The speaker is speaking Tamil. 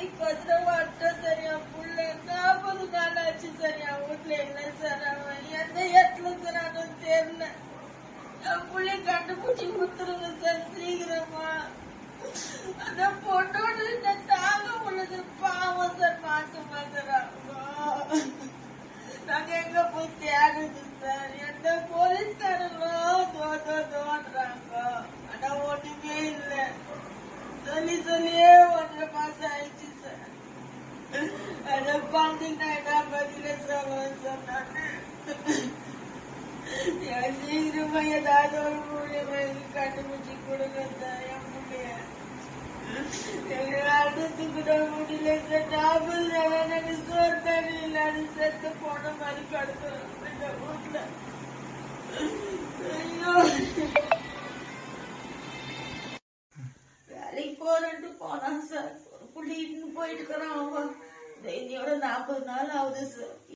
வேலைக்கு வரட்டும் சார். என் புள்ள 40 நாள் ஆச்சு சார். என் வீட்டுல இல்லை சார். அவன் எந்த இடத்துல இருக்கிறான்னு தெரியல. என் புள்ளைய கண்டுபிடிச்சி கொடுத்துருங்க சார் சீக்கிரமா. அந்த பொண்ணோட தாங்க உள்ளது பாவம் சார். மாசம் நாங்க எங்க போய் தேடுது சார். எந்த போலீஸ்காரங்களும் தோன்றாங்க. ஆனா ஒண்ணுமே இல்லை. சொல்லியே 1.5 மாசம் ஆயிடுச்சு சார். அதை குழந்தைங்க என்ன பதில சொன்னாங்க. சீக்கிரமா ஏதாவது ஒரு மூலியமா கண்டுபிடிச்சு கொடுங்க சார். என் பிள்ளைய அடுத்து கூட முடியல சார். 40 நாளா நாங்க சோறு தண்ணி இல்லாத செத்து போன மாதிரி படுக்கிறோம் இந்த வீட்டுல. ஐயோ, வேலைக்கு போறேன்ட்டு போனான் சார். ஒரு புள்ளி போயிட்டு இருக்கிறான். அவன் 40 நாள் ஆகுது சார்.